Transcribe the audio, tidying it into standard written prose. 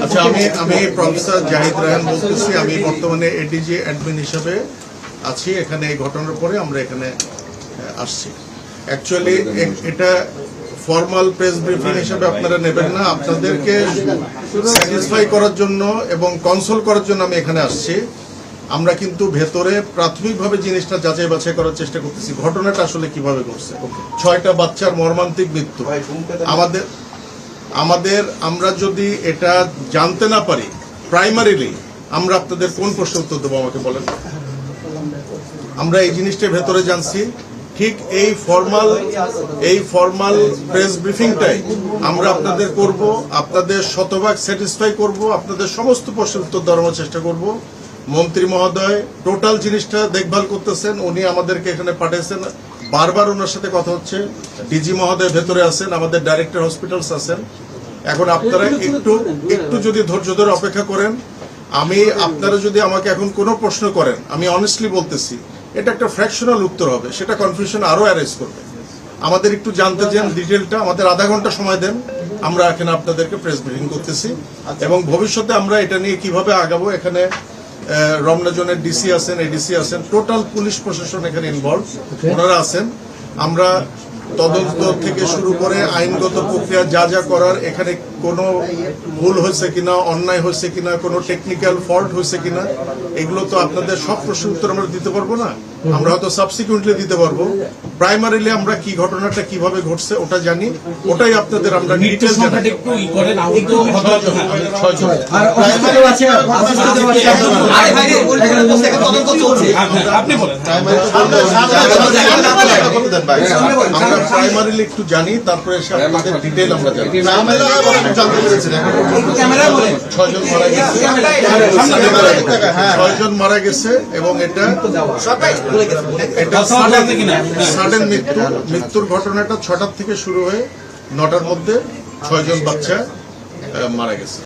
আচ্ছা, আমি প্রফেসর জাহিদ রায়হান বলতেছি। আমি বর্তমানে এডিজি অ্যাডমিন হিসেবে আছি এখানে। এই ঘটনার পরে আমরা এখানে আসছি। অ্যাকচুয়ালি এটা ফর্মাল প্রেস ব্রিফিং হিসেবে আপনারা নেবেন না। আপনাদেরকে স্যাটিসফাই করার জন্য এবং কনসোল করার জন্য আমি এখানে আসছি। আমরা কিন্তু ভেতরে প্রাথমিকভাবে জিনিসটা যাচাই বাছাই করার চেষ্টা করতেছি, ঘটনাটা আসলে কিভাবে ঘটছে। 6টা বাচ্চার মর্মান্তিক মৃত্যু। আমরা যদি এটা জানতে না পারি প্রাইমারিলি, আমরা আপনাদের কোন প্রশ্নের উত্তর দেবো আমাকে বলেন। আমরা এই জিনিসটা ভেতরে জানছি। ঠিক এই ফর্মাল প্রেস ব্রিফিংটাই আমরা আপনাদের করব, আপনাদের শতভাগ স্যাটিসফাই করব, আপনাদের সমস্ত প্রশ্নের উত্তর দেওয়ার চেষ্টা করব। মন্ত্রী মহোদয় টোটাল জিনিসটা দেখভাল করতেছেন, উনি আমাদেরকে এখানে পাঠিয়েছেন, বারবার ওনার সাথে কথা হচ্ছে। ডিজি মহোদয় ভেতরে আছেন, আমাদের ডাইরেক্টর হসপিটালস আছেন। এখন আপনারা একটু যদি ধৈর্য ধরে অপেক্ষা করেন, আপনারা যদি আমাকে এখন কোনো প্রশ্ন করেন, আমি অনেস্টলি বলতেছি এটা একটা ফ্র্যাকশনাল উত্তর হবে, সেটা কনফিউশন আরো অ্যারেজ করবে। আমাদের একটু জানতে চান ডিটেলটা, আমাদের আধা ঘন্টা সময় দেন, আমরা এখানে আপনাদেরকে প্রেস ব্রিফিং করতেছি এবং ভবিষ্যতে আমরা এটা নিয়ে কিভাবে আগাবো। এখানে রমনা জোনের ডিসি আছেন, এডিসি আছেন, টোটাল পুলিশ প্রশাসন এখানে ইনভলভ, ওনারা আছেন। আমরা তদন্ত থেকে শুরু করে আইনগত প্রক্রিয়া যা যা করার, এখানে কোনো ভুল হয়েছে কিনা, অন্যায় হয়েছে কিনা, কোনো টেকনিক্যাল ফল্ট হয়েছে কিনা, এগুলো তো আপনাদের সব প্রশ্নের উত্তর আমরা দিতে পারবো না। আমরা হয়তো সাবসিকুয়েন্টলি দিতে পারবো। প্রাইমারিলি আমরা কি ঘটনাটা কিভাবে ঘটছে ওটা জানি, ওটাই আপনাদের আমরা ডিটেইলস জানাই। আমরা প্রাইমারিলি একটু জানি, তারপরে এসে আপনাদের ডিটেইল আমরা জানি। 6 জন মারা গেছে এবং এটা সাডেন মৃত্যুর ঘটনাটা 6টার থেকে শুরু হয়ে 9টার মধ্যে 6 জন বাচ্চা মারা গেছে।